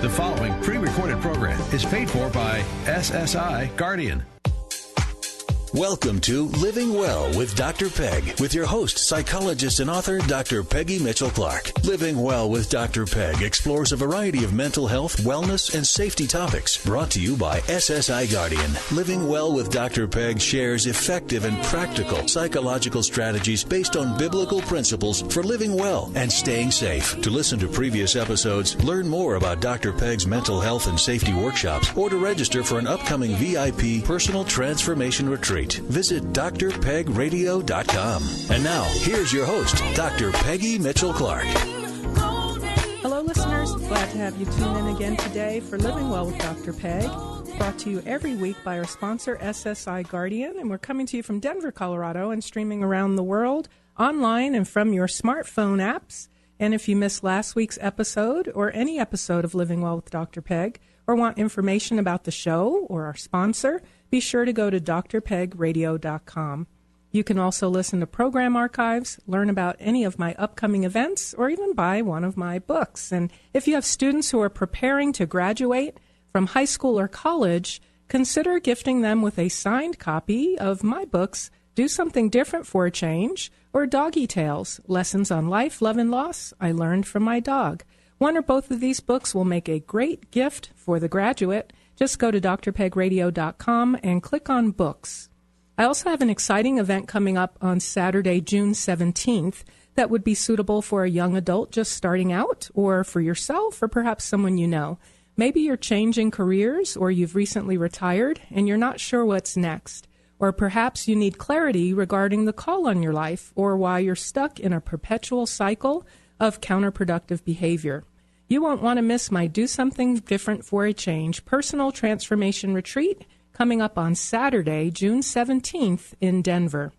The following pre-recorded program is paid for by SSI Guardian. Welcome to Living Well with Dr. Peg, with your host, psychologist and author, Dr. Peggy Mitchell-Clark. Living Well with Dr. Peg explores a variety of mental health, wellness, and safety topics. Brought to you by SSI Guardian. Living Well with Dr. Peg shares effective and practical psychological strategies based on biblical principles for living well and staying safe. To listen to previous episodes, learn more about Dr. Peg's mental health and safety workshops, or to register for an upcoming VIP personal transformation retreat, visit drpegradio.com. And now, here's your host, Dr. Peggy Mitchell-Clark. Hello, listeners. Glad to have you tune in again today for Living Well with Dr. Peg, brought to you every week by our sponsor, SSI Guardian. And we're coming to you from Denver, Colorado, and streaming around the world, online and from your smartphone apps. And if you missed last week's episode or any episode of Living Well with Dr. Peg, or want information about the show or our sponsor, be sure to go to drpegradio.com. You can also listen to program archives, learn about any of my upcoming events, or even buy one of my books. And if you have students who are preparing to graduate from high school or college, consider gifting them with a signed copy of my books, Do Something Different for a Change, or Doggy Tales, Lessons on Life, Love, and Loss I Learned from My Dog. One or both of these books will make a great gift for the graduate. Just go to drpegradio.com and click on books. I also have an exciting event coming up on Saturday, June 17th, that would be suitable for a young adult just starting out, or for yourself, or perhaps someone you know. Maybe you're changing careers, or you've recently retired and you're not sure what's next. Or perhaps you need clarity regarding the call on your life, or why you're stuck in a perpetual cycle of counterproductive behavior. You won't want to miss my Do Something Different for a Change personal transformation retreat coming up on Saturday, June 17th in Denver.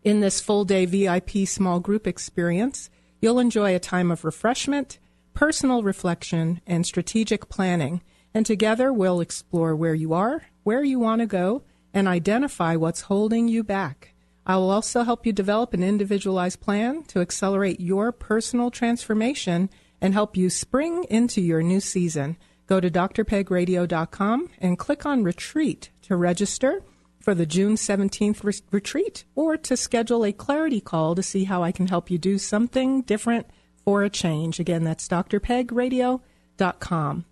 In this full-day VIP small group experience, you'll enjoy a time of refreshment, personal reflection, and strategic planning. And together we'll explore where you are, where you want to go, and identify what's holding you back. I will also help you develop an individualized plan to accelerate your personal transformation and help you spring into your new season. Go to drpegradio.com and click on Retreat to register for the June 17th retreat, or to schedule a clarity call to see how I can help you do something different for a change. Again, that's drpegradio.com.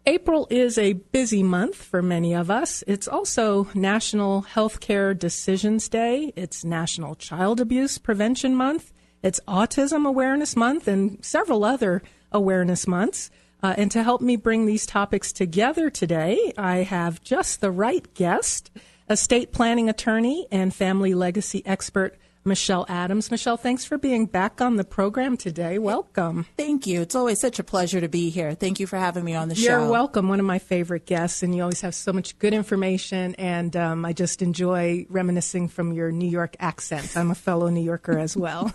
April is a busy month for many of us. It's also National Healthcare Decisions Day. It's National Child Abuse Prevention Month. It's Autism Awareness Month and several other awareness months. And to help me bring these topics together today, I have just the right guest, estate planning attorney and family legacy expert, Michelle Adams. Michelle, thanks for being back on the program today. Welcome. Thank you. It's always such a pleasure to be here. Thank you for having me on the show. You're welcome. One of my favorite guests, and you always have so much good information, and I just enjoy reminiscing from your New York accent. I'm a fellow New Yorker as well.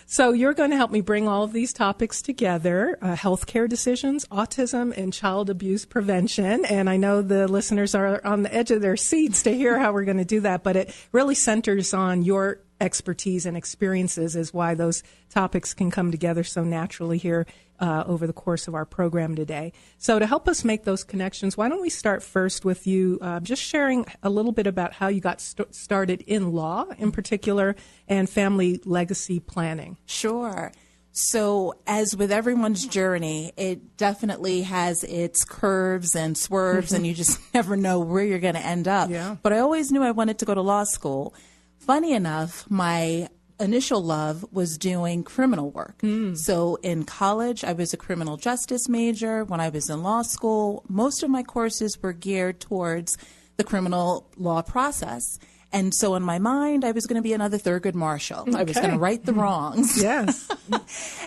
So you're going to help me bring all of these topics together, healthcare decisions, autism, and child abuse prevention. And I know the listeners are on the edge of their seats to hear how we're going to do that, but it really centers on your expertise and experiences is why those topics can come together so naturally here over the course of our program today. So to help us make those connections, why don't we start first with you just sharing a little bit about how you got started in law in particular and family legacy planning. Sure. So as with everyone's journey, it definitely has its curves and swerves, and you just never know where you're going to end up. Yeah. But I always knew I wanted to go to law school. Funny enough, my initial love was doing criminal work. So in college, I was a criminal justice major. When I was in law school, most of my courses were geared towards the criminal law process. And so in my mind, I was going to be another Thurgood Marshall. Okay. I was going to right the wrongs. Yes.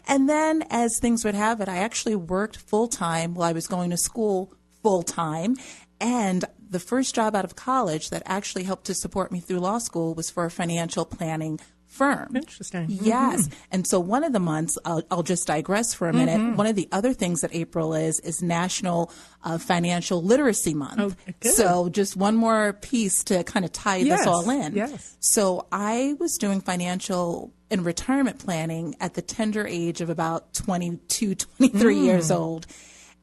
And then as things would have it, I actually worked full-time while I was going to school full-time. And the first job out of college that actually helped to support me through law school was for a financial planning firm. Interesting. Yes. And so one of the months, I'll just digress for a minute. One of the other things that April is National Financial Literacy Month. Oh, good. So just one more piece to kind of tie this all in. Yes. So I was doing financial and retirement planning at the tender age of about 22, 23 years old.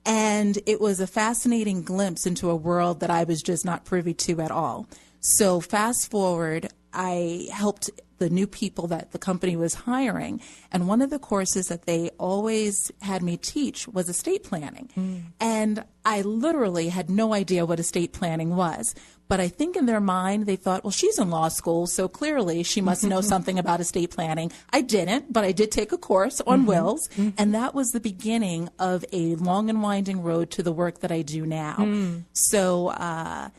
And it was a fascinating glimpse into a world that I was just not privy to at all. So fast forward, I helped the new people that the company was hiring. And one of the courses that they always had me teach was estate planning. And I literally had no idea what estate planning was. But I think in their mind, they thought, well, she's in law school, so clearly she must know something about estate planning. I didn't, but I did take a course on wills. And that was the beginning of a long and winding road to the work that I do now. So I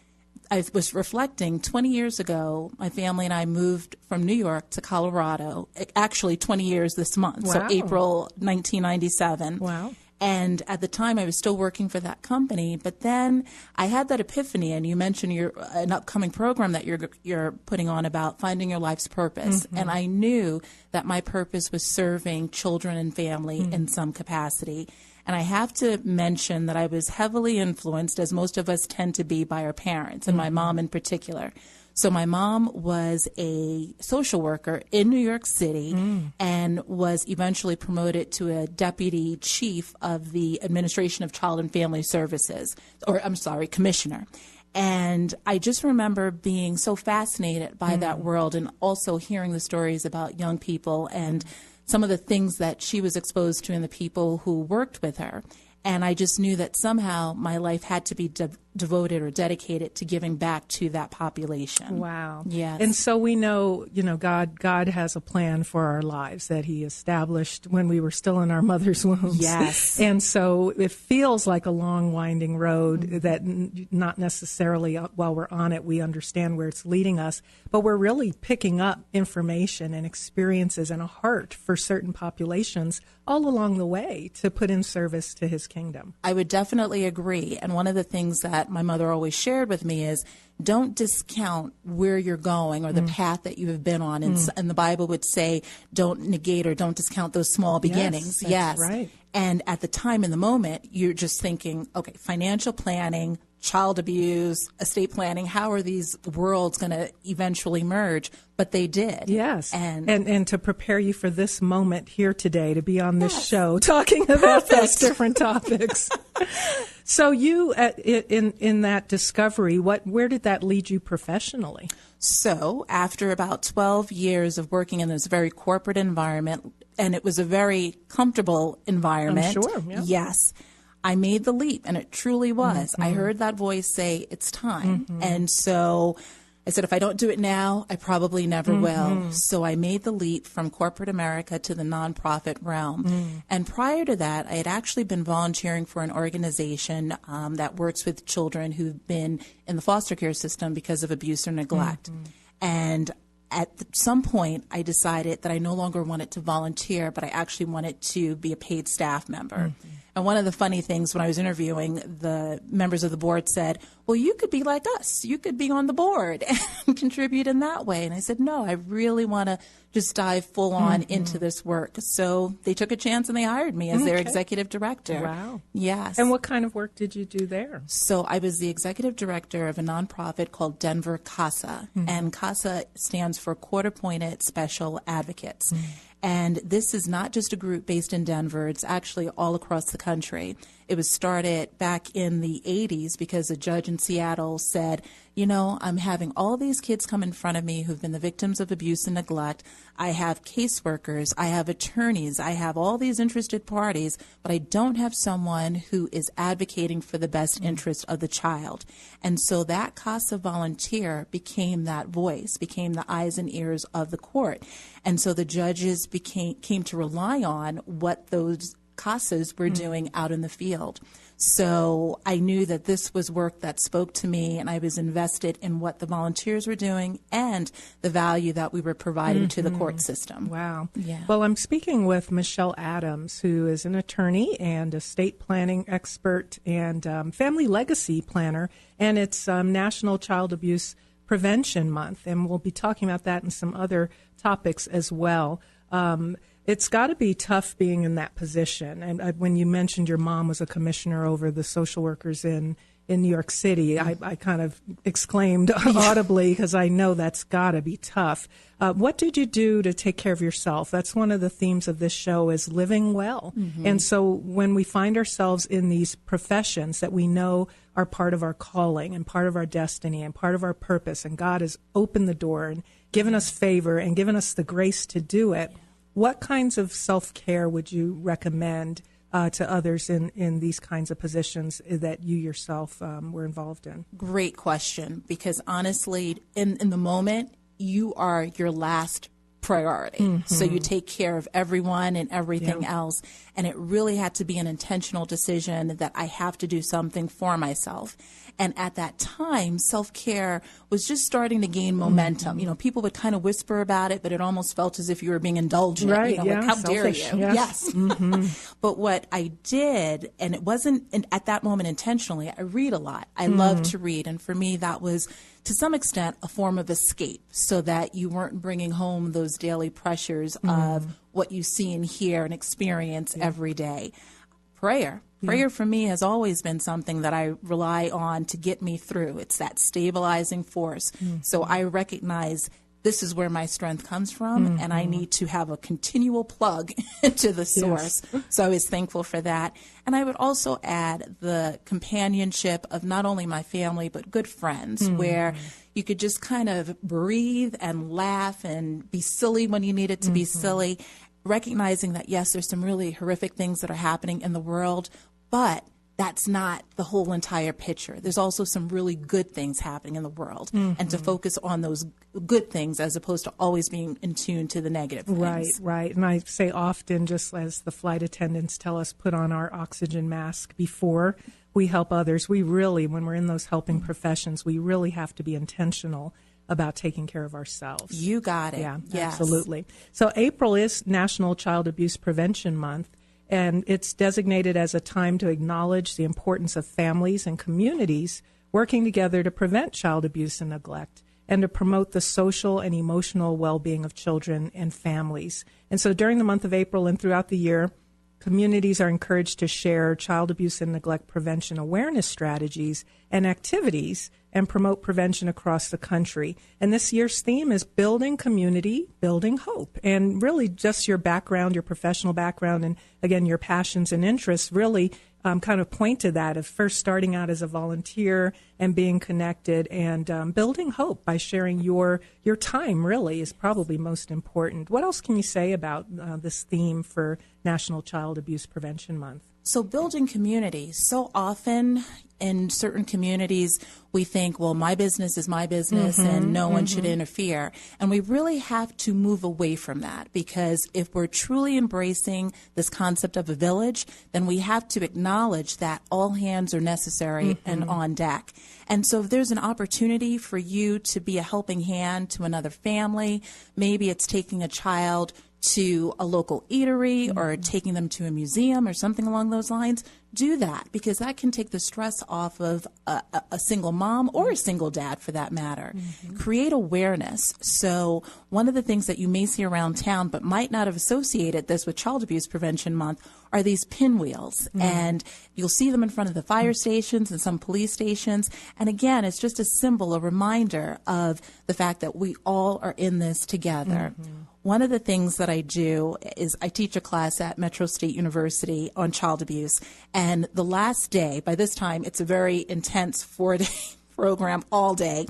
was reflecting 20 years ago, my family and I moved from New York to Colorado, actually 20 years this month, so April 1997. Wow. And at the time, I was still working for that company. But then I had that epiphany, and you mentioned an upcoming program that you're putting on about finding your life's purpose. And I knew that my purpose was serving children and family in some capacity. And I have to mention that I was heavily influenced, as most of us tend to be, by our parents, and my mom in particular. So my mom was a social worker in New York City and was eventually promoted to a deputy chief of the Administration of Child and Family Services, commissioner. And I just remember being so fascinated by that world, and also hearing the stories about young people and some of the things that she was exposed to and the people who worked with her. And I just knew that somehow my life had to be devoted or dedicated to giving back to that population. Wow. Yes. And so we know, God has a plan for our lives that he established when we were still in our mother's wombs. Yes. And so it feels like a long winding road that not necessarily while we're on it, we understand where it's leading us, but we're really picking up information and experiences and a heart for certain populations all along the way to put in service to his kingdom. I would definitely agree. And one of the things that my mother always shared with me is don't discount where you're going or the path that you have been on. And the Bible would say don't negate or don't discount those small beginnings. That's right. And at the time, in the moment, you're just thinking, okay, financial planning, child abuse, estate planning, how are these worlds going to eventually merge? But they did. Yes. And to prepare you for this moment here today to be on this show talking about those different topics. So you, in that discovery, where did that lead you professionally? So after about 12 years of working in this very corporate environment, and it was a very comfortable environment. I'm sure, yeah. Yes. I made the leap, and it truly was. I heard that voice say, it's time. And so I said, if I don't do it now, I probably never will. So I made the leap from corporate America to the nonprofit realm. And prior to that, I had actually been volunteering for an organization that works with children who've been in the foster care system because of abuse or neglect. And at some point, I decided that I no longer wanted to volunteer, but I actually wanted to be a paid staff member. And one of the funny things when I was interviewing, the members of the board said, well, you could be like us. You could be on the board and contribute in that way. And I said, no, I really want to just dive full on into this work. So they took a chance and they hired me as their executive director. Wow. Yes. And what kind of work did you do there? So I was the executive director of a nonprofit called Denver CASA. And CASA stands for Court Appointed Special Advocates. And this is not just a group based in Denver. It's actually all across the country. It was started back in the 80s because a judge in Seattle said, you know, I'm having all these kids come in front of me who've been the victims of abuse and neglect. I have caseworkers, I have attorneys, I have all these interested parties, but I don't have someone who is advocating for the best interest of the child. And so that CASA volunteer became that voice, became the eyes and ears of the court. And so the judges came to rely on what those CASAs were doing out in the field. So I knew that this was work that spoke to me, and I was invested in what the volunteers were doing and the value that we were providing to the court system. Wow. Yeah. Well, I'm speaking with Michelle Adams, who is an attorney and estate planning expert and family legacy planner, and it's National Child Abuse Prevention Month, and we'll be talking about that and some other topics as well. It's got to be tough being in that position. And when you mentioned your mom was a commissioner over the social workers in New York City, I kind of exclaimed audibly because I know that's got to be tough. What did you do to take care of yourself? That's one of the themes of this show is living well. And so when we find ourselves in these professions that we know are part of our calling and part of our destiny and part of our purpose, and God has opened the door and given us favor and given us the grace to do it, what kinds of self-care would you recommend to others in these kinds of positions that you yourself were involved in? Great question, because honestly, in the moment, you are your last priority. So you take care of everyone and everything else. And it really had to be an intentional decision that I have to do something for myself. And at that time, self-care was just starting to gain momentum. You know, people would kind of whisper about it, but it almost felt as if you were being indulgent. Right, you know, like, how selfish, dare you? Yes. But what I did, and it wasn't at that moment intentionally, I read a lot. I love to read. And for me, that was, to some extent, a form of escape, so that you weren't bringing home those daily pressures of what you see and hear and experience every day. Prayer for me has always been something that I rely on to get me through. It's that stabilizing force. So I recognize this is where my strength comes from, and I need to have a continual plug into the source. So I was thankful for that. And I would also add the companionship of not only my family, but good friends, where you could just kind of breathe and laugh and be silly when you needed to be silly, recognizing that, yes, there's some really horrific things that are happening in the world, but that's not the whole entire picture. There's also some really good things happening in the world, and to focus on those good things as opposed to always being in tune to the negative things. Right. And I say often, just as the flight attendants tell us, put on our oxygen mask before we help others. We really, when we're in those helping professions, we really have to be intentional about taking care of ourselves. You got it. Yeah, yes. Absolutely. So April is National Child Abuse Prevention Month, and it's designated as a time to acknowledge the importance of families and communities working together to prevent child abuse and neglect, and to promote the social and emotional well-being of children and families. And so during the month of April and throughout the year, communities are encouraged to share child abuse and neglect prevention awareness strategies and activities and promote prevention across the country. And this year's theme is building community, building hope. And really just your background, your professional background, and again, your passions and interests really kind of point to that, of first starting out as a volunteer and being connected and building hope by sharing your time really is probably most important. What else can you say about this theme for National Child Abuse Prevention Month? So building community. So often in certain communities, we think, well, my business is my business and no one should interfere. And we really have to move away from that, because if we're truly embracing this concept of a village, then we have to acknowledge that all hands are necessary and on deck. And so if there's an opportunity for you to be a helping hand to another family, maybe it's taking a child to a local eatery or taking them to a museum or something along those lines, do that, because that can take the stress off of a single mom or a single dad for that matter. Create awareness. So one of the things that you may see around town but might not have associated this with Child Abuse Prevention Month are these pinwheels. And you'll see them in front of the fire stations and some police stations. And again, it's just a symbol, a reminder of the fact that we all are in this together. One of the things that I do is I teach a class at Metro State University on child abuse. And the last day, by this time, it's a very intense 4-day program all day.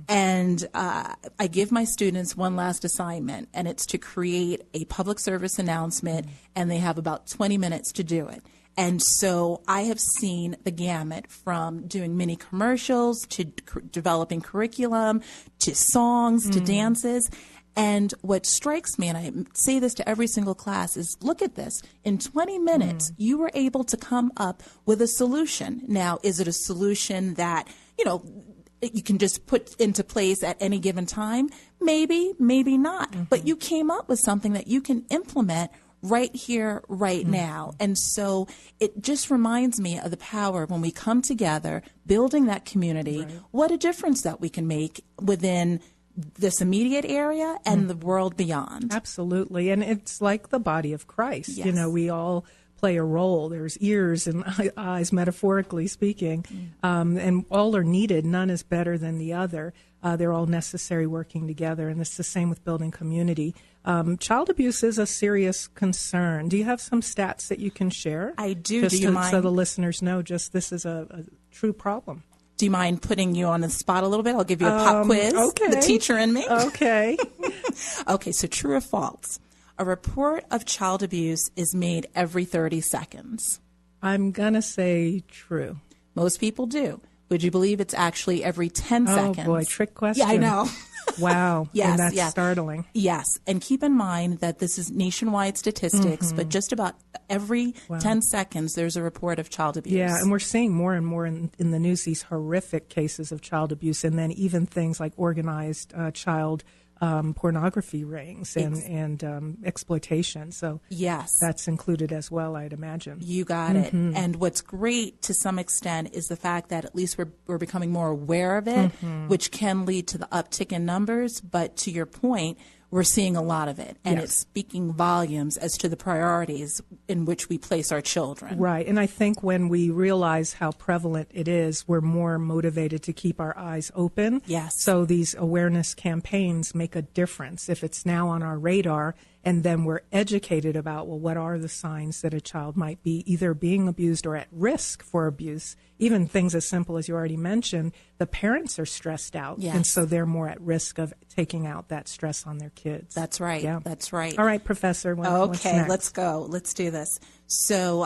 And I give my students one last assignment, and it's to create a public service announcement, and they have about 20 minutes to do it. And so I have seen the gamut from doing mini commercials to developing curriculum to songs to dances. And what strikes me, and I say this to every single class, is look at this. In 20 minutes, you were able to come up with a solution. Now, is it a solution that, you know, you can just put into place at any given time? Maybe, maybe not. But you came up with something that you can implement right here, right now. And so it just reminds me of the power when we come together, building that community, what a difference that we can make within this immediate area and the world beyond. Absolutely. And it's like the body of Christ. Yes. You know, we all play a role. There's ears and eyes, metaphorically speaking, and all are needed. None is better than the other. They're all necessary working together, and it's the same with building community. Child abuse is a serious concern. Do you have some stats that you can share? I do. Just Do you mind? So the listeners know just this is a true problem. Do you mind putting you on the spot a little bit? I'll give you a pop quiz. Okay. The teacher in me. Okay. Okay, so true or false? A report of child abuse is made every 30 seconds. I'm going to say true. Most people do. Would you believe it's actually every 10 seconds? Oh, boy, trick question. Yeah, I know. Wow. Yes, and that's yes. startling. Yes, and keep in mind that this is nationwide statistics, but just about every 10 seconds there's a report of child abuse. Yeah, and we're seeing more and more in the news these horrific cases of child abuse, and then even things like organized child pornography rings and exploitation. So yes, that's included as well, I'd imagine. You got it. And what's great to some extent is the fact that at least we're becoming more aware of it, which can lead to the uptick in numbers. But to your point, we're seeing a lot of it, and it's speaking volumes as to the priorities in which we place our children. Right, and I think when we realize how prevalent it is, we're more motivated to keep our eyes open. Yes. So these awareness campaigns make a difference if it's now on our radar, and then we're educated about, well, what are the signs that a child might be either being abused or at risk for abuse. Even things as simple as you already mentioned, the parents are stressed out, and so they're more at risk of taking out that stress on their kids. That's right. Yeah. That's right. All right, Professor. What's Okay, next? let's go. Let's do this. So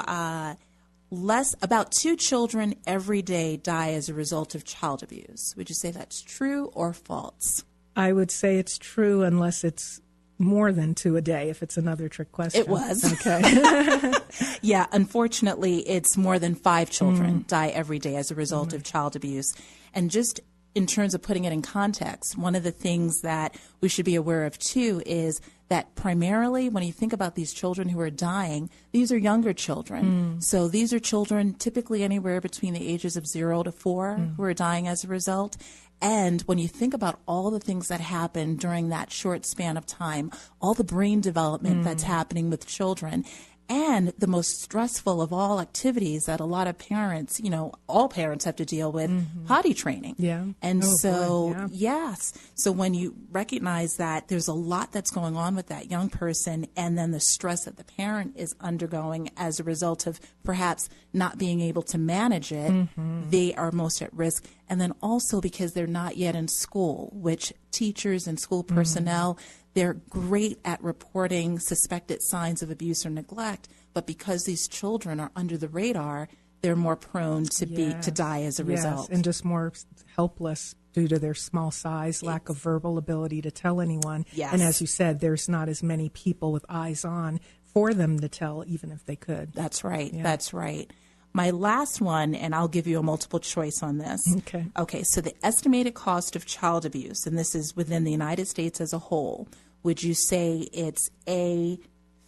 about 2 children every day die as a result of child abuse. Would you say that's true or false? I would say it's true unless it's more than 2 a day, if it's another trick question. It was. Okay. Yeah, unfortunately, it's more than 5 children die every day as a result of child abuse. And just in terms of putting it in context, one of the things that we should be aware of, too, is that primarily when you think about these children who are dying, these are younger children. So these are children typically anywhere between the ages of 0 to 4 who are dying as a result. And when you think about all the things that happen during that short span of time, all the brain development that's happening with children, and the most stressful of all activities that a lot of parents, all parents have to deal with, potty training. Yeah. And boy, yeah. yes. So when you recognize that there's a lot that's going on with that young person, and then the stress that the parent is undergoing as a result of perhaps not being able to manage it, they are most at risk. And then also because they're not yet in school, which teachers and school personnel, they're great at reporting suspected signs of abuse or neglect, but because these children are under the radar, they're more prone to die as a result. And just more helpless due to their small size, lack of verbal ability to tell anyone. Yes. And as you said, there's not as many people with eyes on for them to tell, even if they could. That's right. Yeah. That's right. My last one, and I'll give you a multiple choice on this. Okay, so the estimated cost of child abuse, and this is within the United States as a whole, would you say it's A,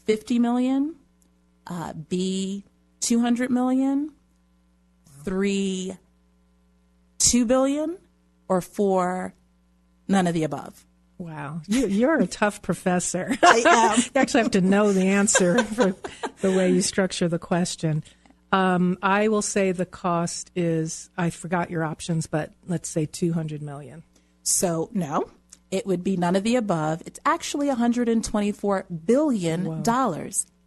50 million, B, 200 million, 3, 2 billion, or 4, none of the above? Wow. You're a tough professor. I am. You actually have to know the answer for the way you structure the question. I will say the cost is, I forgot your options, but let's say 200 million. So, no, it would be none of the above. It's actually $124 billion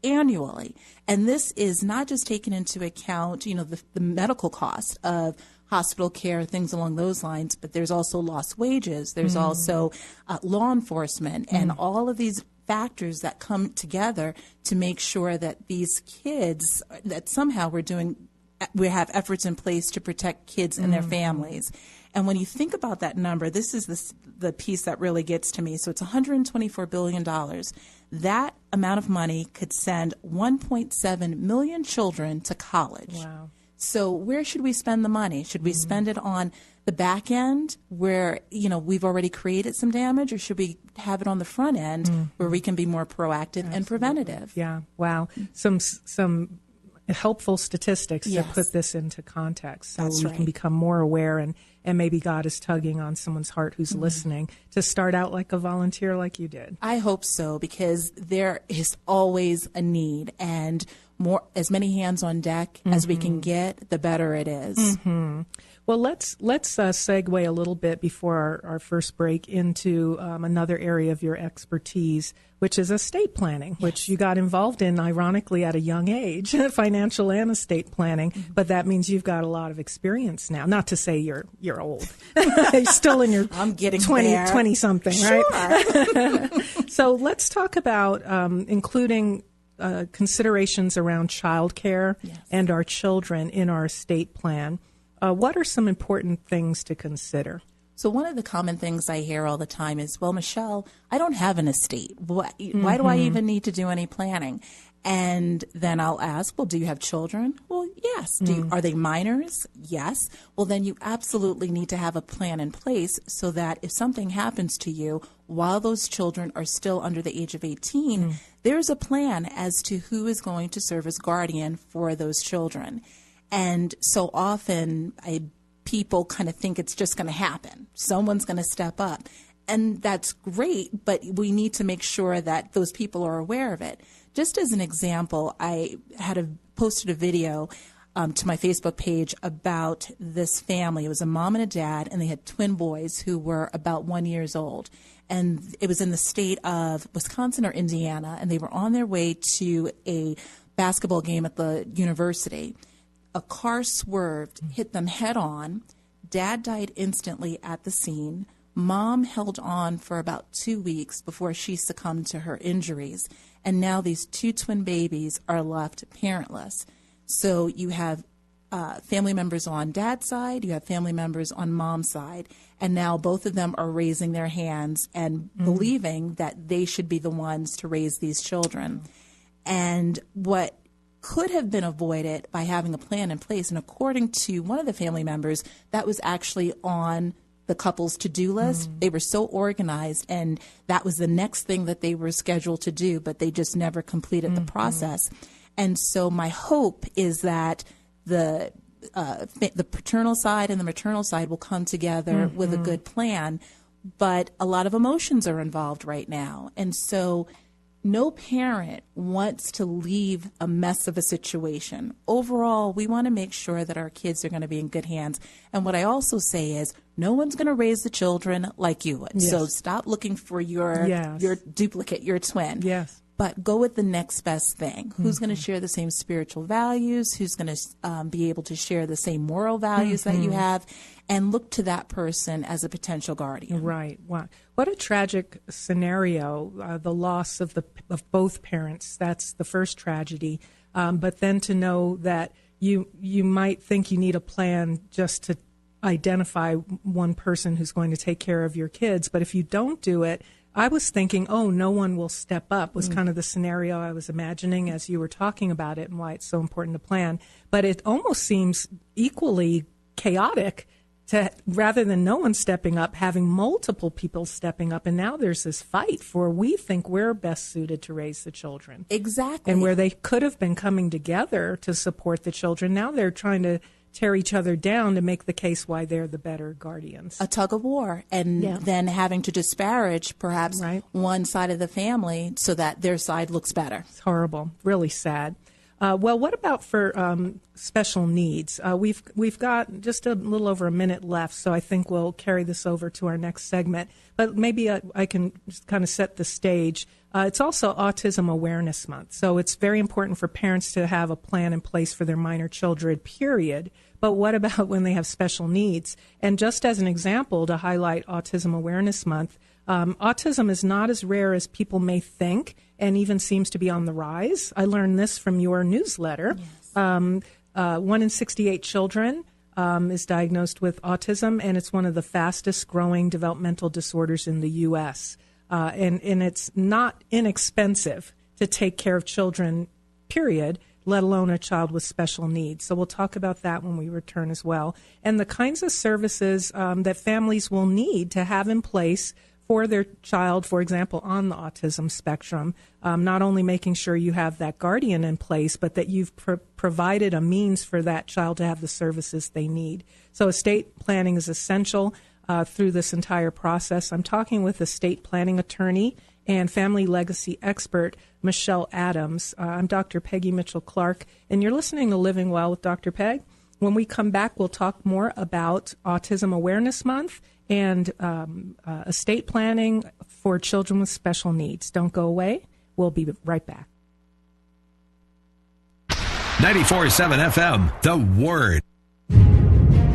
annually. And this is not just taking into account, the medical cost of hospital care, things along those lines, but there's also lost wages. There's also law enforcement and all of these factors that come together to make sure that these kids, that somehow we have efforts in place to protect kids and their families. And when you think about that number, this is the piece that really gets to me. So it's $124 billion. That amount of money could send 1.7 million children to college. Wow. So where should we spend the money? Should we spend it on the back end where, we've already created some damage, or should we have it on the front end where we can be more proactive and preventative? Yeah. Wow. Some helpful statistics to Yes. put this into context, so That's we right. can become more aware, and maybe God is tugging on someone's heart who's listening to start out like a volunteer like you did. I hope so, because there is always a need, and as many hands on deck as we can get, the better it is. Well, let's segue a little bit before our first break into another area of your expertise, which is estate planning, which you got involved in, ironically, at a young age, financial and estate planning. But that means you've got a lot of experience now. Not to say you're old. You're still in your I'm getting 20 something, Sure. right? So let's talk about including considerations around childcare and our children in our estate plan. What are some important things to consider? So one of the common things I hear all the time is, well, Michelle, I don't have an estate. Why do I even need to do any planning? And then I'll ask, well, do you have children? Well, yes. Are they minors? Yes. Well, then you absolutely need to have a plan in place so that if something happens to you while those children are still under the age of 18, there's a plan as to who is going to serve as guardian for those children. And so often people kind of think it's just going to happen. Someone's going to step up. And that's great, but we need to make sure that those people are aware of it. Just as an example, I posted a video to my Facebook page about this family. It was a mom and a dad, and they had twin boys who were about 1 year old. And it was in the state of Wisconsin or Indiana, and they were on their way to a basketball game at the university. A car swerved, hit them head on. Dad died instantly at the scene. Mom held on for about 2 weeks before she succumbed to her injuries. And now these two twin babies are left parentless. So you have family members on dad's side, you have family members on mom's side, and now both of them are raising their hands and believing that they should be the ones to raise these children. And what could have been avoided by having a plan in place, and according to one of the family members, that was actually on the couple's to-do list. They were so organized, and that was the next thing that they were scheduled to do, but they just never completed the process. And so my hope is that the paternal side and the maternal side will come together with a good plan, but a lot of emotions are involved right now. And so no parent wants to leave a mess of a situation. Overall, we want to make sure that our kids are going to be in good hands. And what I also say is, no one's going to raise the children like you would. Yes. So stop looking for your duplicate, your twin. Yes. But go with the next best thing. Who's going to share the same spiritual values? Who's going to be able to share the same moral values that you have? And look to that person as a potential guardian. Right. Wow. What a tragic scenario, the loss of both parents. That's the first tragedy. But then to know that you might think you need a plan just to identify one person who's going to take care of your kids. But if you don't do it, I was thinking, oh, no one will step up was kind of the scenario I was imagining as you were talking about it and why it's so important to plan. But it almost seems equally chaotic to, rather than no one stepping up, having multiple people stepping up. And now there's this fight for, we think we're best suited to raise the children. Exactly. And where they could have been coming together to support the children, now they're trying to tear each other down to make the case why they're the better guardians. A tug of war, and then having to disparage perhaps one side of the family so that their side looks better. It's horrible, really sad. Well, what about for special needs? We've got just a little over a minute left, so I think we'll carry this over to our next segment. But maybe I can just kind of set the stage. It's also Autism Awareness Month, so it's very important for parents to have a plan in place for their minor children, period. But what about when they have special needs? And just as an example, to highlight Autism Awareness Month, autism is not as rare as people may think and even seems to be on the rise. I learned this from your newsletter. Yes. 1 in 68 children is diagnosed with autism, and it's one of the fastest growing developmental disorders in the U.S. And it's not inexpensive to take care of children, period. let alone a child with special needs. So we'll talk about that when we return as well. And the kinds of services that families will need to have in place for their child, for example, on the autism spectrum, not only making sure you have that guardian in place, but that you've provided a means for that child to have the services they need. So estate planning is essential through this entire process. I'm talking with estate planning attorney and family legacy expert, Michelle Adams. I'm Dr. Peggy Mitchell-Clark, and you're listening to Living Well with Dr. Peg. When we come back, we'll talk more about Autism Awareness Month and estate planning for children with special needs. Don't go away. We'll be right back. 94.7 FM, The Word.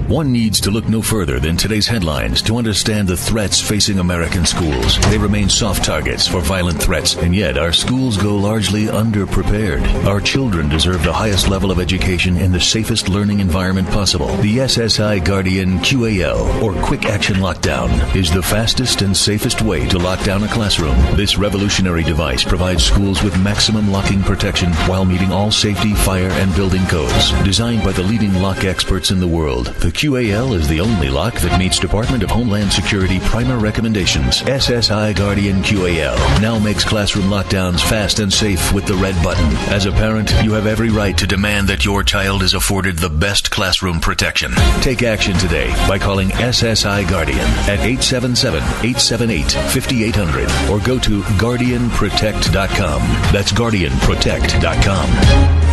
One needs to look no further than today's headlines to understand the threats facing American schools. They remain soft targets for violent threats, and yet our schools go largely underprepared. Our children deserve the highest level of education in the safest learning environment possible. The SSI Guardian QAL, or Quick Action Lockdown, is the fastest and safest way to lock down a classroom. This revolutionary device provides schools with maximum locking protection while meeting all safety, fire, and building codes. Designed by the leading lock experts in the world, the QAL is the only lock that meets Department of Homeland Security primer recommendations. SSI Guardian QAL now makes classroom lockdowns fast and safe with the red button. As a parent, you have every right to demand that your child is afforded the best classroom protection. Take action today by calling SSI Guardian at 877-878-5800 or go to GuardianProtect.com. That's GuardianProtect.com.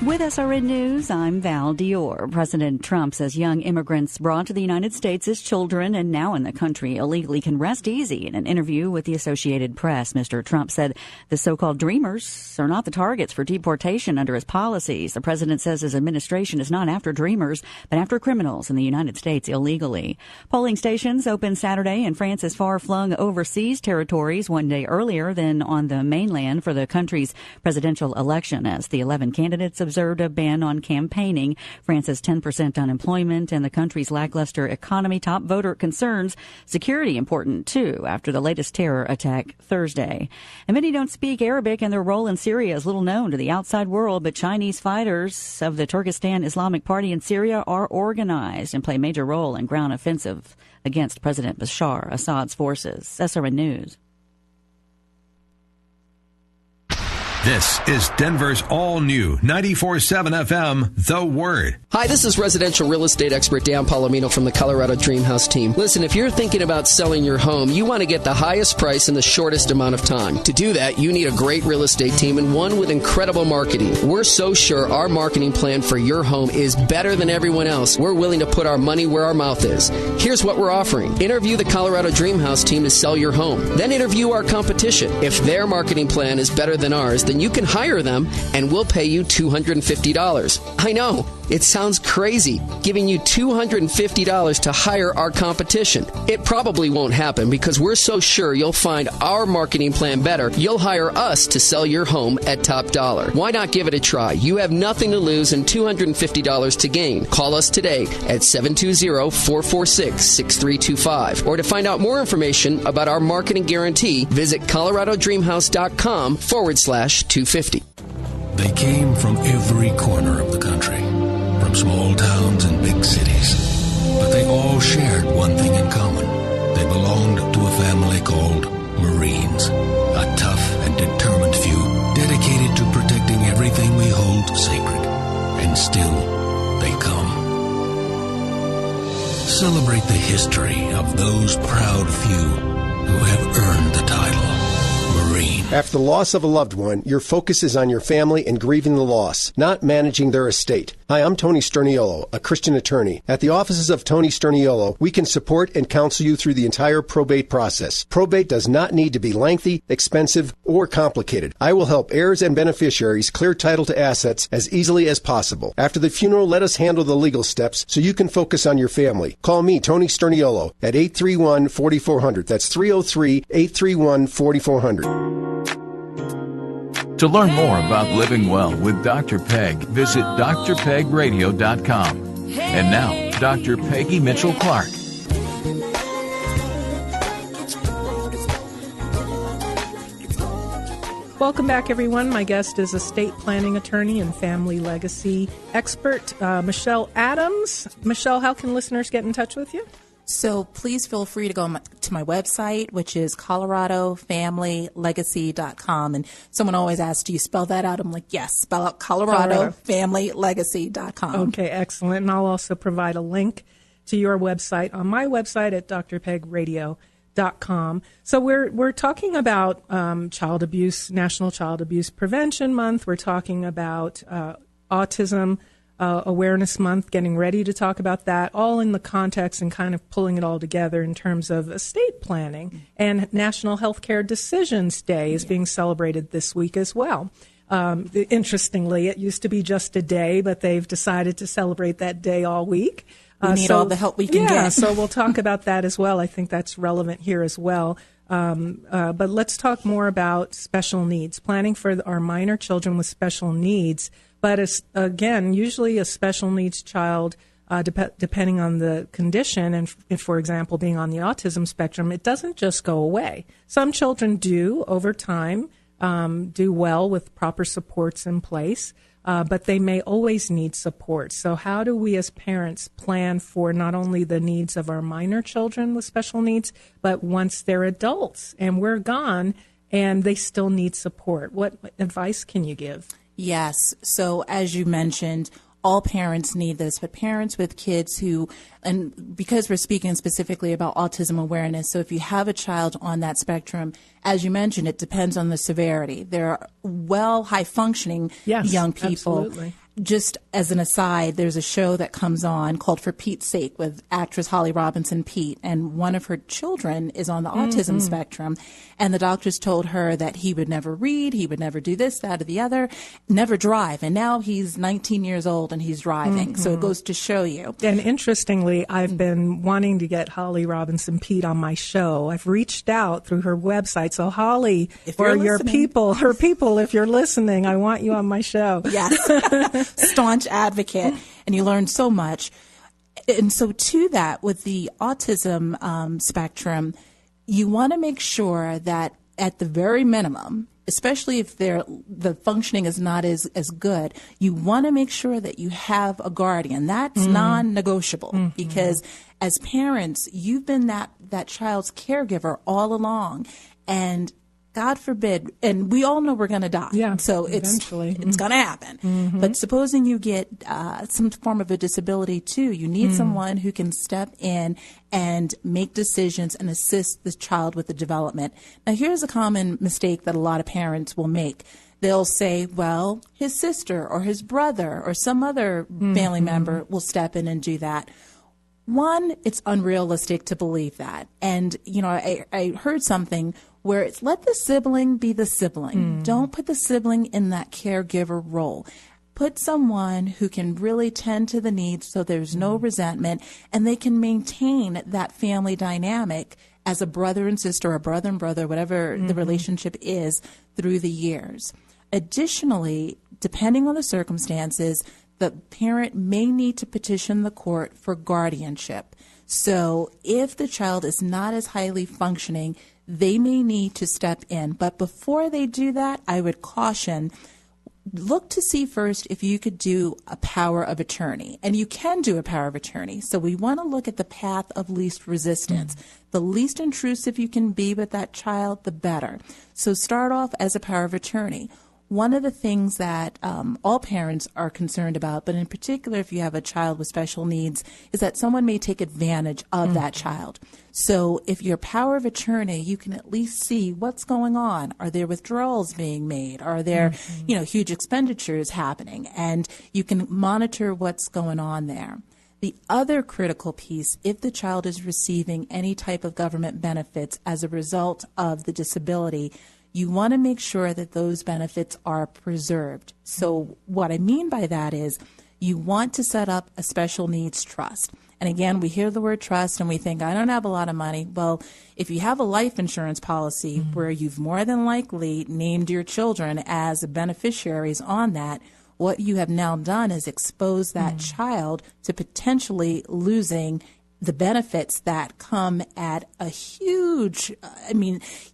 With SRN News, I'm Val Dior. President Trump says young immigrants brought to the United States as children and now in the country illegally can rest easy. In an interview with the Associated Press, Mr. Trump said the so-called dreamers are not the targets for deportation under his policies. The president says his administration is not after dreamers, but after criminals in the United States illegally. Polling stations opened Saturday in France's far-flung overseas territories one day earlier than on the mainland for the country's presidential election, as the 11 candidates observed a ban on campaigning. France's 10% unemployment and the country's lackluster economy top voter concerns security important, too, after the latest terror attack Thursday. And many don't speak Arabic, and their role in Syria is little known to the outside world, but Chinese fighters of the Turkestan Islamic Party in Syria are organized and play a major role in ground offensive against President Bashar Assad's forces. SRN News. This is Denver's all-new 94.7 FM, The Word. Hi, this is residential real estate expert Dan Palomino from the Colorado Dream House team. Listen, if you're thinking about selling your home, you want to get the highest price in the shortest amount of time. To do that, you need a great real estate team and one with incredible marketing. We're so sure our marketing plan for your home is better than everyone else. We're willing to put our money where our mouth is. Here's what we're offering. Interview the Colorado Dream House team to sell your home. Then interview our competition. If their marketing plan is better than ours, then you can hire them and we'll pay you $250. I know, it sounds crazy, giving you $250 to hire our competition. It probably won't happen because we're so sure you'll find our marketing plan better, you'll hire us to sell your home at top dollar. Why not give it a try? You have nothing to lose and $250 to gain. Call us today at 720-446-6325. Or to find out more information about our marketing guarantee, visit coloradodreamhouse.com/250. They came from every corner of the country, from small towns and big cities. But they all shared one thing in common. They belonged to a family called Marines, a tough and determined few dedicated to protecting everything we hold sacred. And still, they come. Celebrate the history of those proud few who have earned the title Marine. After the loss of a loved one, your focus is on your family and grieving the loss, not managing their estate. Hi, I'm Tony Sterniolo, a Christian attorney. At the offices of Tony Sterniolo, we can support and counsel you through the entire probate process. Probate does not need to be lengthy, expensive, or complicated. I will help heirs and beneficiaries clear title to assets as easily as possible. After the funeral, let us handle the legal steps so you can focus on your family. Call me, Tony Sterniolo, at 831-4400. That's 303-831-4400. To learn more about living well with Dr. Peg, visit drpegradio.com. And now, Dr. Peggy Mitchell-Clark. Welcome back, everyone. My guest is estate planning attorney and family legacy expert, Michelle Adams. Michelle, how can listeners get in touch with you? So please feel free to go to my website, which is coloradofamilylegacy.com. And someone always asks, do you spell that out? I'm like, yes, spell out coloradofamilylegacy.com. Okay, excellent. And I'll also provide a link to your website on my website at drpegradio.com. So we're talking about child abuse, National Child Abuse Prevention Month. We're talking about Autism Awareness Month, getting ready to talk about that, all in the context and kind of pulling it all together in terms of estate planning. And National Healthcare Decisions Day is being celebrated this week as well. Interestingly, it used to be just a day, but they've decided to celebrate that day all week. We need all the help we can get. So we'll talk about that as well. I think that's relevant here as well. But let's talk more about special needs, planning for our minor children with special needs. But again, usually a special needs child, depending on the condition, and if, for example, being on the autism spectrum, it doesn't just go away. Some children do, over time, do well with proper supports in place. But they may always need support. So how do we as parents plan for not only the needs of our minor children with special needs, but once they're adults and we're gone and they still need support? What advice can you give? Yes. So as you mentioned, all parents need this, but parents with kids who, and because we're speaking specifically about autism awareness, so if you have a child on that spectrum, as you mentioned, it depends on the severity. There are high-functioning young people. Absolutely. Just as an aside, there's a show that comes on called For Pete's Sake with actress Holly Robinson Peete, and one of her children is on the autism spectrum, and the doctors told her that he would never read, he would never do this, that, or the other, never drive, and now he's 19 years old and he's driving, so it goes to show you. And interestingly, I've been wanting to get Holly Robinson Peete on my show. I've reached out through her website, so Holly, or her people, if you're listening, I want you on my show. Yes. Staunch advocate, and you learn so much. And so to that, with the autism spectrum, you want to make sure that at the very minimum, especially if the functioning is not as good, you want to make sure that you have a guardian. That's non-negotiable, because as parents, you've been that child's caregiver all along, and God forbid, and we all know we're going to die. Yeah, so it's going to happen. But supposing you get some form of a disability too, you need someone who can step in and make decisions and assist the child with the development. Now, here's a common mistake that a lot of parents will make. They'll say, well, his sister or his brother or some other family member will step in and do that. One, it's unrealistic to believe that. And, you know, I heard something where it's let the sibling be the sibling. Don't put the sibling in that caregiver role. Put someone who can really tend to the needs so there's no resentment, and they can maintain that family dynamic as a brother and sister, or brother and brother, whatever the relationship is, through the years. Additionally, depending on the circumstances, the parent may need to petition the court for guardianship. So if the child is not as highly functioning, they may need to step in. But before they do that, I would caution, look to see first if you could do a power of attorney. And you can do a power of attorney. So we want to look at the path of least resistance. The least intrusive you can be with that child, the better. So start off as a power of attorney. One of the things that all parents are concerned about, but in particular if you have a child with special needs, is that someone may take advantage of that child. So if you're power of attorney, you can at least see what's going on. Are there withdrawals being made? Are there, huge expenditures happening? And you can monitor what's going on there. The other critical piece, if the child is receiving any type of government benefits as a result of the disability, you want to make sure that those benefits are preserved. So what I mean by that is you want to set up a special needs trust. And again, we hear the word trust and we think, I don't have a lot of money. Well, if you have a life insurance policy where you've more than likely named your children as beneficiaries on that, what you have now done is expose that child to potentially losing the benefits that come at a huge,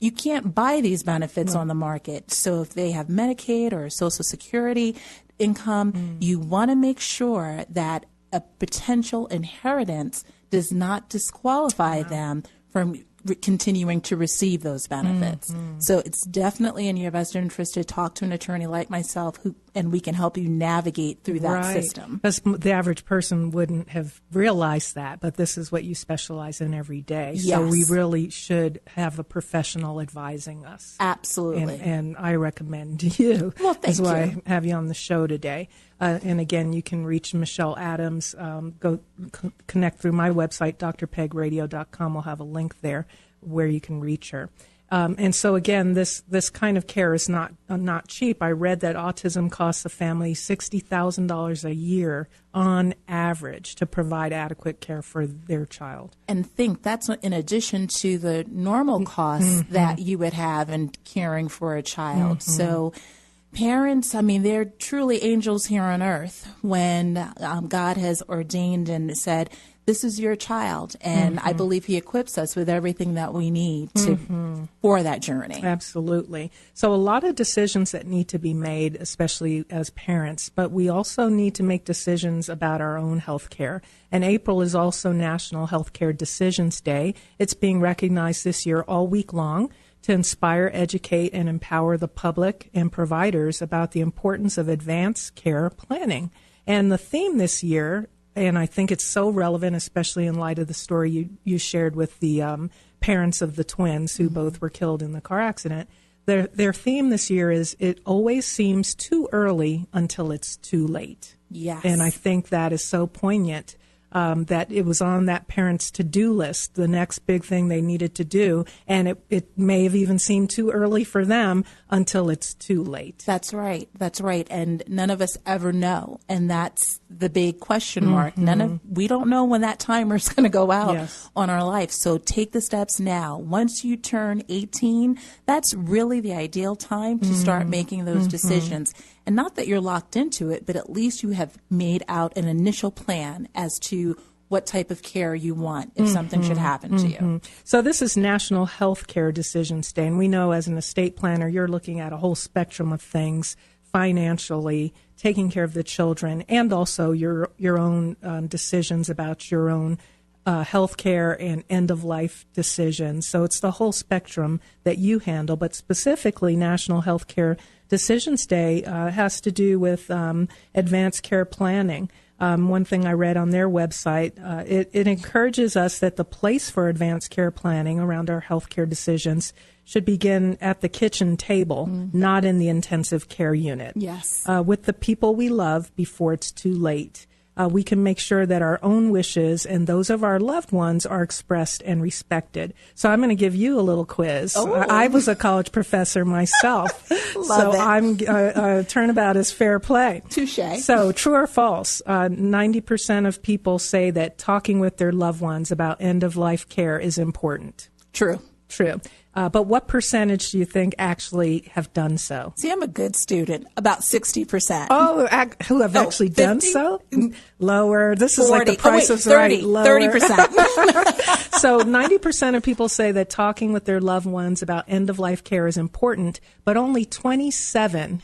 you can't buy these benefits on the market. So if they have Medicaid or Social Security income, you want to make sure that a potential inheritance does not disqualify them from continuing to receive those benefits. So it's definitely in your best interest to talk to an attorney like myself, and we can help you navigate through that system. Because the average person wouldn't have realized that, but this is what you specialize in every day. Yes. So we really should have a professional advising us. Absolutely. And I recommend you. Well, thank That's you. why I have you on the show today. And again, you can reach Michelle Adams. Go connect through my website, drpegradio.com. We'll have a link there where you can reach her. And so again, this kind of care is not cheap. I read that autism costs a family $60,000 a year on average to provide adequate care for their child. And think that's in addition to the normal costs that you would have in caring for a child. So parents, they're truly angels here on earth when God has ordained and said, this is your child, and I believe he equips us with everything that we need for that journey. Absolutely. So a lot of decisions that need to be made, especially as parents, but we also need to make decisions about our own health care. And April is also National Healthcare Decisions Day. It's being recognized this year all week long to inspire, educate, and empower the public and providers about the importance of advanced care planning. And the theme this year, and I think it's so relevant, especially in light of the story you shared with the parents of the twins who both were killed in the car accident. Their theme this year is, it always seems too early until it's too late. Yes. And I think that is so poignant. That it was on that parent's to-do list, the next big thing they needed to do, and it may have even seemed too early for them until it's too late. That's right. That's right. And none of us ever know, and that's the big question mark. We don't know when that timer's going to go out on our life. So take the steps now. Once you turn 18, that's really the ideal time to start making those decisions. And not that you're locked into it, but at least you have made out an initial plan as to what type of care you want if something should happen to you. So this is National Healthcare Decisions Day, and we know as an estate planner, you're looking at a whole spectrum of things financially, taking care of the children, and also your own decisions about your own health care and end-of-life decisions. So it's the whole spectrum that you handle, but specifically National Healthcare Decisions Day has to do with advanced care planning. One thing I read on their website, it encourages us that the place for advanced care planning around our healthcare decisions should begin at the kitchen table, not in the intensive care unit. Yes. With the people we love before it's too late. We can make sure that our own wishes and those of our loved ones are expressed and respected. So I'm going to give you a little quiz. Oh. I was a college professor myself, so I'm turnabout is fair play. Touché. So true or false, 90% of people say that talking with their loved ones about end-of-life care is important. True. True. But what percentage do you think actually have done so? See, I'm a good student, about 60%. Oh, who have actually 50? done so? Lower. This 40. is like the Price is 30, Right. Lower. 30%. So 90% of people say that talking with their loved ones about end-of-life care is important, but only 27%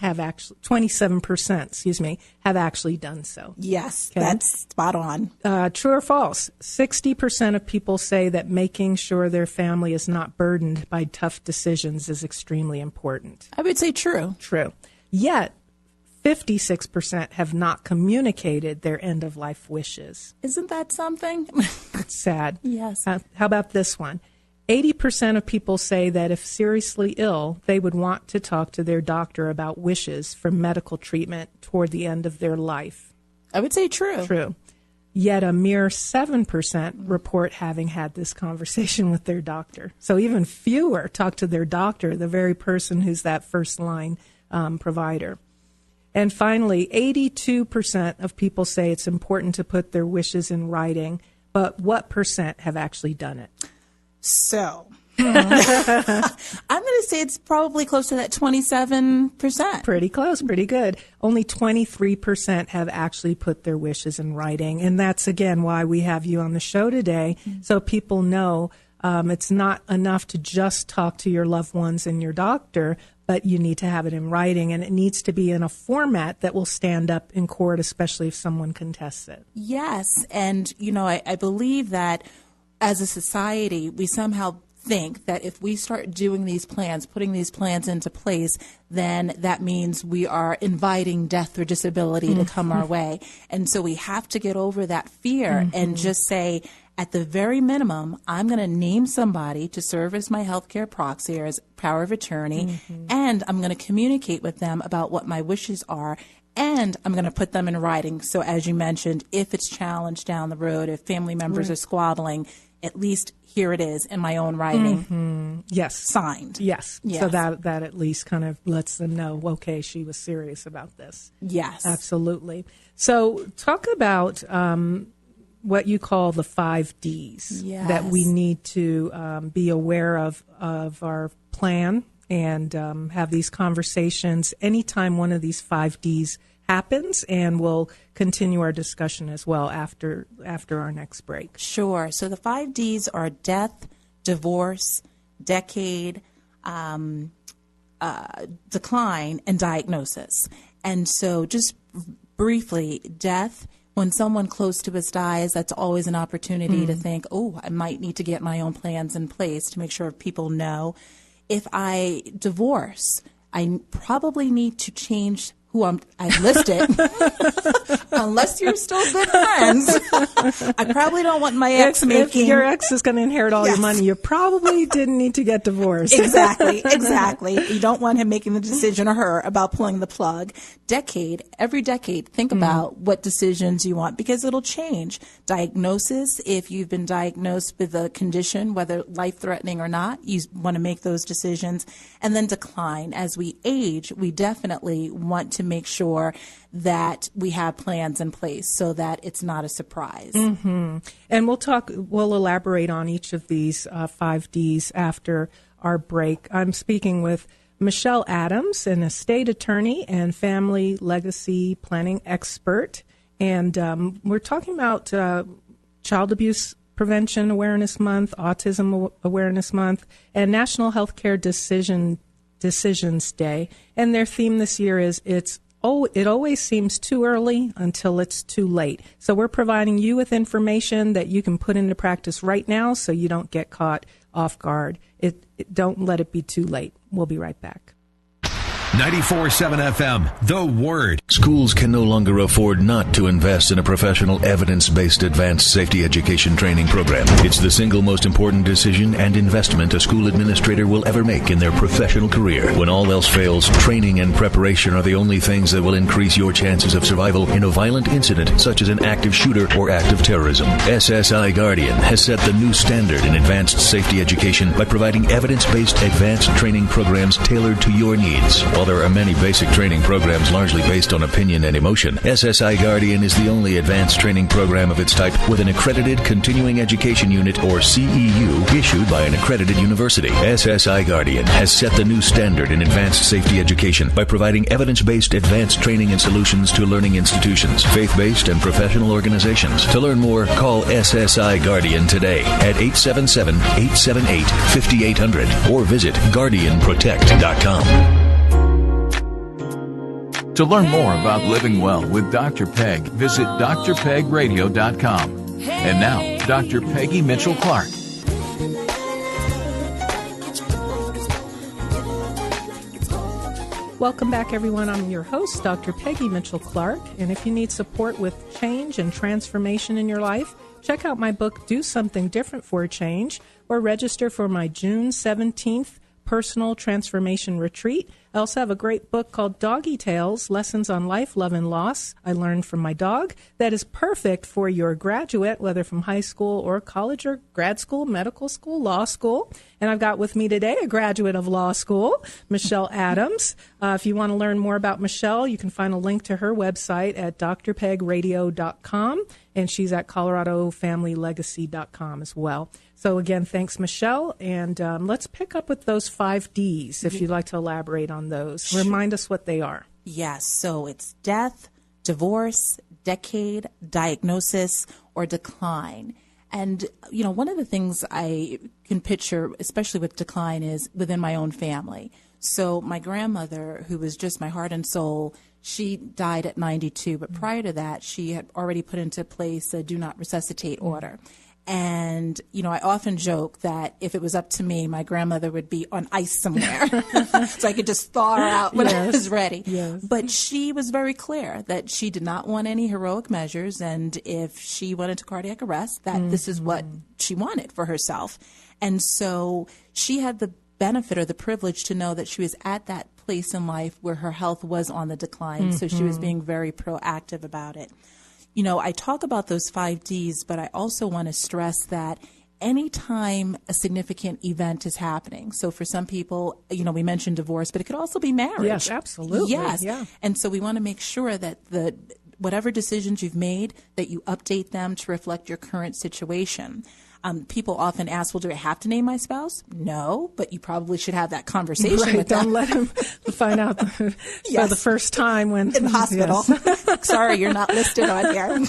have actually done so. Yes, Okay. that's spot on. True or false? 60% of people say that making sure their family is not burdened by tough decisions is extremely important. I would say true. True. Yet, 56% have not communicated their end-of-life wishes. Isn't that something? It's sad. Yes. How about this one? 80% of people say that if seriously ill, they would want to talk to their doctor about wishes for medical treatment toward the end of their life. I would say true. True. Yet a mere 7% report having had this conversation with their doctor. So even fewer talk to their doctor, the very person who's that first line provider. And finally, 82% of people say it's important to put their wishes in writing, but what percent have actually done it? So I'm going to say it's probably close to that 27%. Pretty close, pretty good. Only 23% have actually put their wishes in writing. And that's, again, why we have you on the show today, so people know it's not enough to just talk to your loved ones and your doctor, but you need to have it in writing, and it needs to be in a format that will stand up in court, especially if someone contests it. Yes, and, I believe that as a society, we somehow think that if we start doing these plans, putting these plans into place, then that means we are inviting death or disability to come our way. And so we have to get over that fear and just say, at the very minimum, I'm going to name somebody to serve as my healthcare proxy or as power of attorney, and I'm going to communicate with them about what my wishes are, and I'm going to put them in writing. So as you mentioned, if it's challenged down the road, if family members are squabbling, at least here it is in my own writing. Yes. Signed. Yes. So that at least kind of lets them know, okay, she was serious about this. Yes. Absolutely. So talk about what you call the 5 Ds that we need to be aware of our plan and have these conversations anytime one of these 5 Ds happens, and we'll continue our discussion as well after our next break. Sure. So the 5 Ds are death, divorce, decade, decline, and diagnosis. And so just briefly, death, when someone close to us dies, that's always an opportunity to think, oh, I might need to get my own plans in place to make sure people know. If I divorce, I probably need to change who I've listed, unless you're still good friends. I probably don't want my ex making... If your ex is going to inherit all your money, you probably didn't need to get divorced. Exactly. You don't want him making the decision, or her, about pulling the plug. Decade, every decade, think about what decisions you want, because it'll change. Diagnosis, if you've been diagnosed with a condition, whether life-threatening or not, you want to make those decisions. And then decline. As we age, we definitely want to make sure that we have plans in place so that it's not a surprise. And we'll elaborate on each of these 5 Ds after our break. I'm speaking with Michelle Adams, an estate attorney and family legacy planning expert. And we're talking about Child Abuse Prevention Awareness Month, Autism Awareness Month, and National Healthcare Decisions Day. And their theme this year is it always seems too early until it's too late. So we're providing you with information that you can put into practice right now so you don't get caught off guard. Don't let it be too late. We'll be right back. 94.7 FM, The Word. Schools can no longer afford not to invest in a professional, evidence-based advanced safety education training program. It's the single most important decision and investment a school administrator will ever make in their professional career. When all else fails, training and preparation are the only things that will increase your chances of survival in a violent incident such as an active shooter or act of terrorism. SSI Guardian has set the new standard in advanced safety education by providing evidence-based advanced training programs tailored to your needs. While there are many basic training programs largely based on opinion and emotion, SSI Guardian is the only advanced training program of its type with an accredited continuing education unit, or CEU, issued by an accredited university. SSI Guardian has set the new standard in advanced safety education by providing evidence-based advanced training and solutions to learning institutions, faith-based and professional organizations. To learn more, call SSI Guardian today at 877-878-5800 or visit GuardianProtect.com. To learn more about living well with Dr. Peg, visit drpegradio.com. And now, Dr. Peggy Mitchell Clark. Welcome back, everyone. I'm your host, Dr. Peggy Mitchell Clark. And if you need support with change and transformation in your life, check out my book, Do Something Different for a Change, or register for my June 17th Personal Transformation Retreat, I also have a great book called Doggy Tales, Lessons on Life, Love, and Loss I Learned from My Dog, that is perfect for your graduate, whether from high school or college or grad school, medical school, law school. And I've got with me today a graduate of law school, Michelle Adams. If you want to learn more about Michelle, you can find a link to her website at drpegradio.com, and she's at coloradofamilylegacy.com as well. So again, thanks, Michelle. And let's pick up with those 5 Ds, if you'd like to elaborate on those. Sure. Remind us what they are. Yes. So it's death, divorce, decade, diagnosis, or decline. And, you know, one of the things I can picture, especially with decline, is within my own family. So my grandmother, who was just my heart and soul, she died at 92. But prior to that, she had already put into place a do not resuscitate order. And, you know, I often joke that if it was up to me, my grandmother would be on ice somewhere so I could just thaw her out when I was ready. Yes. But she was very clear that she did not want any heroic measures. And if she went into cardiac arrest, that this is what she wanted for herself. And so she had the benefit or the privilege to know that she was at that place in life where her health was on the decline. So she was being very proactive about it. You know, I talk about those 5 Ds, but I also want to stress that anytime a significant event is happening, so for some people, you know, we mentioned divorce, but it could also be marriage. Yes, absolutely. Yes. Yeah. And so we want to make sure that whatever decisions you've made, that you update them to reflect your current situation. People often ask, well, do I have to name my spouse? No, but you probably should have that conversation with them. Don't let them find out for the first time when in the hospital. Yes. Sorry, you're not listed on here.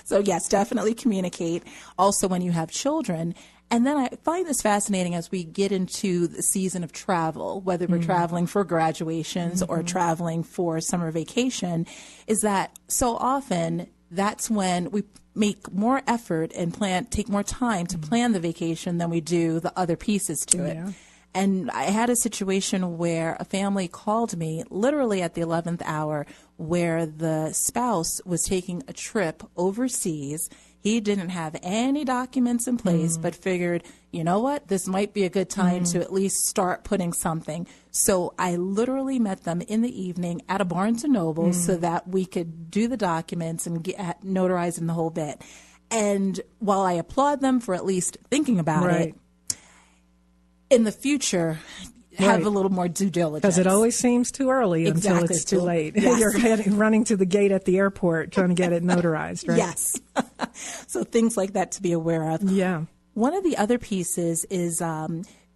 So yes, definitely communicate. Also, when you have children. And then I find this fascinating as we get into the season of travel, whether we're traveling for graduations or traveling for summer vacation, is that so often that's when we make more effort and take more time to plan the vacation than we do the other pieces to it. Yeah. And I had a situation where a family called me literally at the 11th hour where the spouse was taking a trip overseas. He didn't have any documents in place, but figured, you know what, this might be a good time to at least start putting something. So I literally met them in the evening at a Barnes & Noble so that we could do the documents and notarize them the whole bit. And while I applaud them for at least thinking about it, in the future, have a little more due diligence. Because it always seems too early until it's too late. Yes. You're running to the gate at the airport trying to get it notarized, right? Yes. So things like that to be aware of. Yeah. One of the other pieces is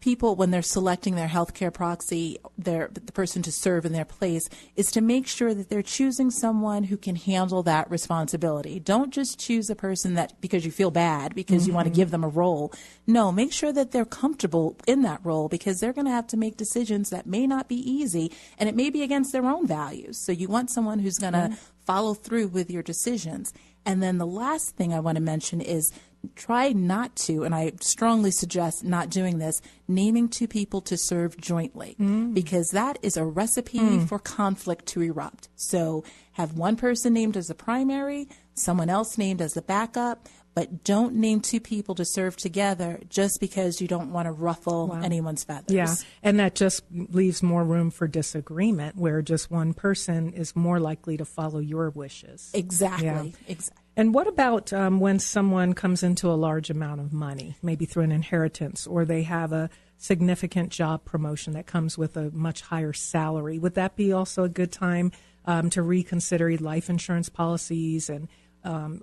people, when they're selecting their healthcare proxy, the person to serve in their place, is to make sure that they're choosing someone who can handle that responsibility. Don't just choose a person that because you feel bad, because you want to give them a role. No, make sure that they're comfortable in that role because they're going to have to make decisions that may not be easy and it may be against their own values. So you want someone who's going to follow through with your decisions. And then the last thing I want to mention is try not to, and I strongly suggest not doing this, naming 2 people to serve jointly, because that is a recipe for conflict to erupt. So have one person named as a primary, someone else named as a backup, but don't name 2 people to serve together just because you don't want to ruffle anyone's feathers. Yeah, and that just leaves more room for disagreement where just one person is more likely to follow your wishes. Exactly. Yeah. Exactly. And what about when someone comes into a large amount of money, maybe through an inheritance, or they have a significant job promotion that comes with a much higher salary? Would that be also a good time to reconsider life insurance policies and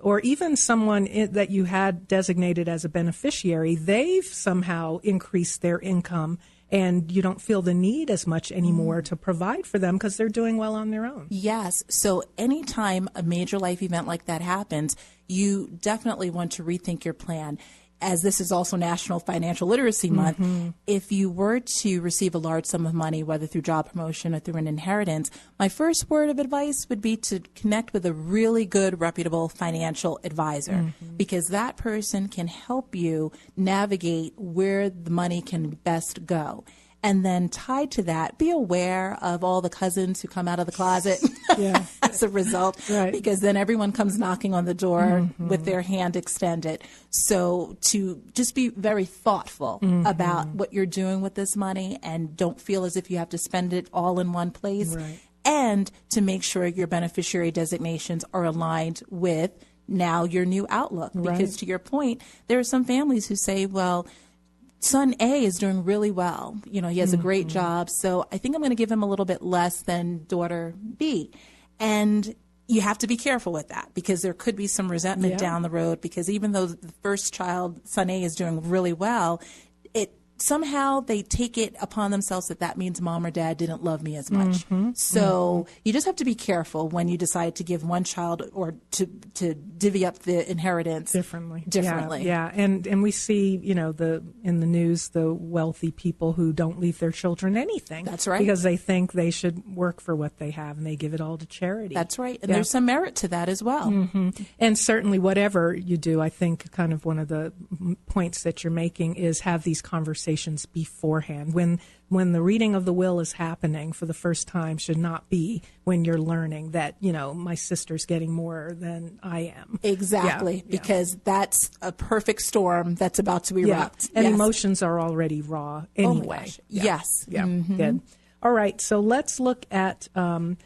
or even someone that you had designated as a beneficiary, they've somehow increased their income and you don't feel the need as much anymore to provide for them because they're doing well on their own. Yes. So anytime a major life event like that happens, you definitely want to rethink your plan. As this is also National Financial Literacy Month, if you were to receive a large sum of money, whether through job promotion or through an inheritance, my first word of advice would be to connect with a really good, reputable financial advisor, because that person can help you navigate where the money can best go. And then tied to that, be aware of all the cousins who come out of the closet as a result, because then everyone comes knocking on the door with their hand extended. So to just be very thoughtful about what you're doing with this money, and don't feel as if you have to spend it all in one place. Right. And to make sure your beneficiary designations are aligned with now your new outlook. Because to your point, there are some families who say, well, son A is doing really well. You know, he has a great job, so I think I'm going to give him a little bit less than daughter B. And you have to be careful with that, because there could be some resentment down the road, because even though the first child, son A, is doing really well, somehow they take it upon themselves that means mom or dad didn't love me as much. So you just have to be careful when you decide to give one child or to divvy up the inheritance differently. Yeah. And we see, you know, in the news, the wealthy people who don't leave their children anything. That's right. Because they think they should work for what they have, and they give it all to charity. That's right. And there's some merit to that as well. And certainly whatever you do, I think kind of one of the points that you're making is have these conversations beforehand. When the reading of the will is happening for the first time should not be when you're learning that, you know, my sister's getting more than I am. Exactly, because that's a perfect storm that's about to erupt. And emotions are already raw anyway. Oh my gosh. Yes. Good. All right, so let's look at some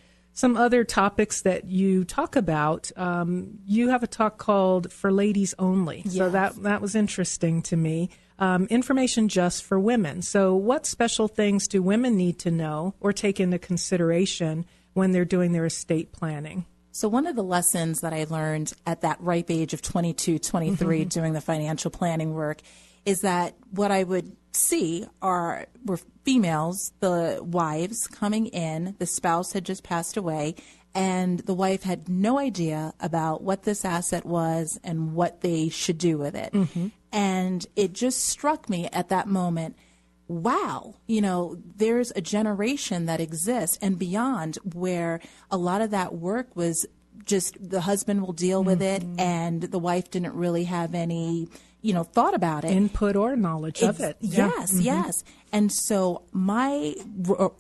other topics that you talk about. You have a talk called For Ladies Only. So that was interesting to me. Information just for women. So what special things do women need to know or take into consideration when they're doing their estate planning? So one of the lessons that I learned at that ripe age of 22, 23, doing the financial planning work, is that what I would see were females, the wives coming in, the spouse had just passed away, and the wife had no idea about what this asset was and what they should do with it. And it just struck me at that moment, wow, you know, there's a generation that exists and beyond where a lot of that work was just the husband will deal with it, and the wife didn't really have any, you know, thought about it. Input or knowledge of it. Yes. And so my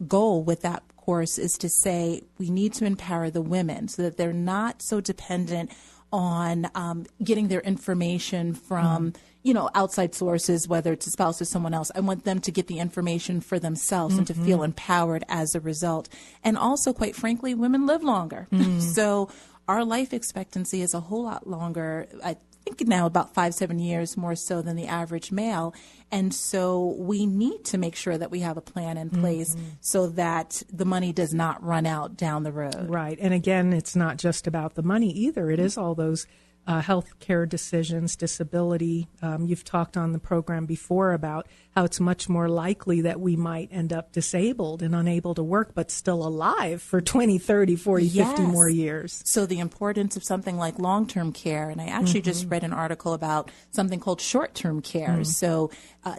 goal with that course is to say we need to empower the women so that they're not so dependent on getting their information from, you know, outside sources, whether it's a spouse or someone else. I want them to get the information for themselves and to feel empowered as a result. And also, quite frankly, women live longer. So our life expectancy is a whole lot longer. I think now about 5-7 years more so than the average male. And so we need to make sure that we have a plan in place so that the money does not run out down the road. Right. And again, it's not just about the money either. It is all those health care decisions, disability. You've talked on the program before about how it's much more likely that we might end up disabled and unable to work, but still alive for 20, 30, 40, 50 more years. So the importance of something like long-term care, and I actually just read an article about something called short-term care. So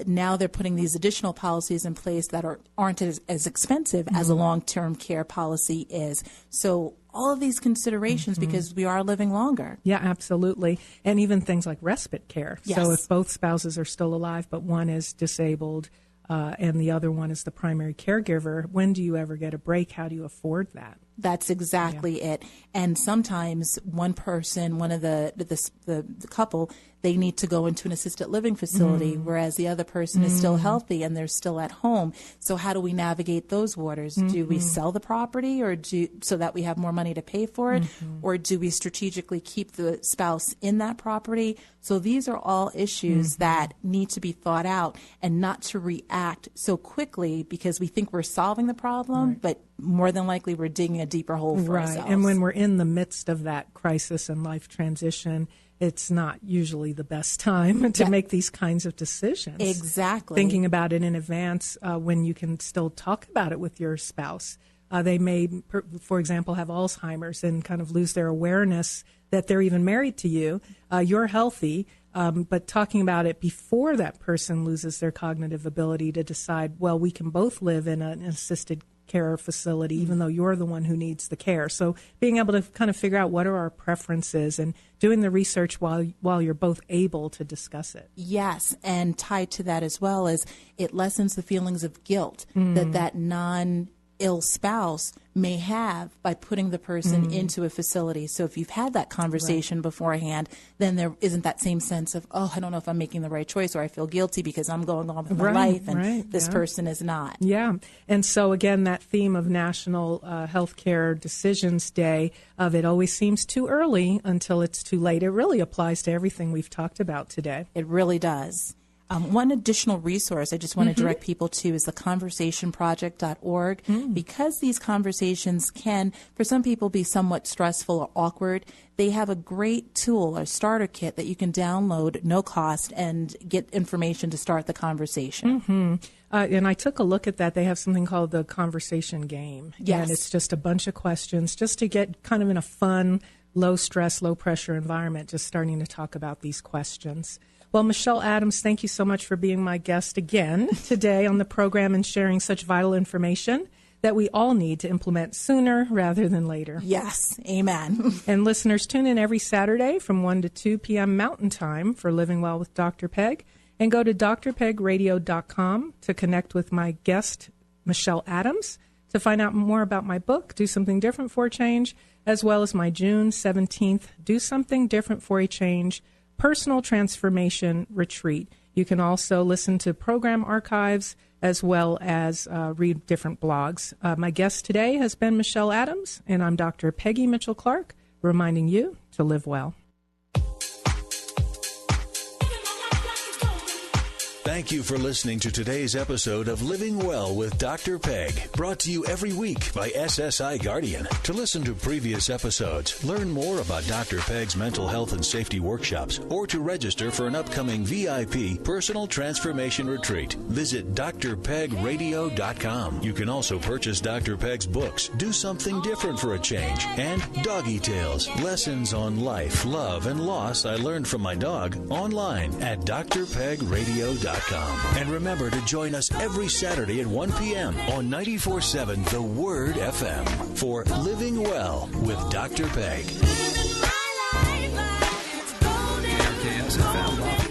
now they're putting these additional policies in place that aren't as expensive as a long-term care policy is. So all of these considerations because we are living longer. Yeah, absolutely. And even things like respite care. Yes. So if both spouses are still alive, but one is disabled and the other one is the primary caregiver, when do you ever get a break? How do you afford that? That's exactly it. And sometimes one person, one of the couple, they need to go into an assisted living facility, whereas the other person is still healthy and they're still at home. So how do we navigate those waters? Do we sell the property so that we have more money to pay for it? Or do we strategically keep the spouse in that property? So these are all issues that need to be thought out and not to react so quickly because we think we're solving the problem, but more than likely we're digging a deeper hole for ourselves. And when we're in the midst of that crisis and life transition, it's not usually the best time to make these kinds of decisions. Exactly. Thinking about it in advance when you can still talk about it with your spouse. They may, for example, have Alzheimer's and kind of lose their awareness that they're even married to you. You're healthy, but talking about it before that person loses their cognitive ability to decide, well, we can both live in an assisted care facility, even though you're the one who needs the care. So being able to kind of figure out what are our preferences and doing the research while you're both able to discuss it. Yes, and tied to that as well is it lessens the feelings of guilt that non-ill spouse may have by putting the person into a facility. So if you've had that conversation beforehand, then there isn't that same sense of, oh, I don't know if I'm making the right choice, or I feel guilty because I'm going on with my life and this person is not. Yeah. And so again, that theme of National Healthcare Decisions Day of it always seems too early until it's too late. It really applies to everything we've talked about today. It really does. One additional resource I just want to direct people to is the conversationproject.org. Because these conversations can, for some people, be somewhat stressful or awkward, they have a great tool, a starter kit that you can download, no cost, and get information to start the conversation. And I took a look at that. They have something called the Conversation Game. Yes. And it's just a bunch of questions just to get kind of in a fun, low-stress, low-pressure environment, just starting to talk about these questions. Well, Michelle Adams, thank you so much for being my guest again today on the program and sharing such vital information that we all need to implement sooner rather than later. Yes, amen. And listeners, tune in every Saturday from 1 to 2 p.m. Mountain Time for Living Well with Dr. Peg, and go to drpegradio.com to connect with my guest, Michelle Adams, to find out more about my book, Do Something Different for a Change, as well as my June 17th Do Something Different for a Change Personal Transformation Retreat. You can also listen to program archives as well as read different blogs. My guest today has been Michelle Adams, and I'm Dr. Peggy Mitchell-Clark, reminding you to live well. Thank you for listening to today's episode of Living Well with Dr. Peg, brought to you every week by SSI Guardian. To listen to previous episodes, learn more about Dr. Peg's mental health and safety workshops, or to register for an upcoming VIP personal transformation retreat, visit drpegradio.com. You can also purchase Dr. Peg's books, Do Something Different for a Change, and Doggy Tales, Lessons on Life, Love, and Loss I Learned from My Dog, online at drpegradio.com. And remember to join us every Saturday at 1 p.m. on 94.7 The Word FM for Living Well with Dr. Peg. KRKS FM.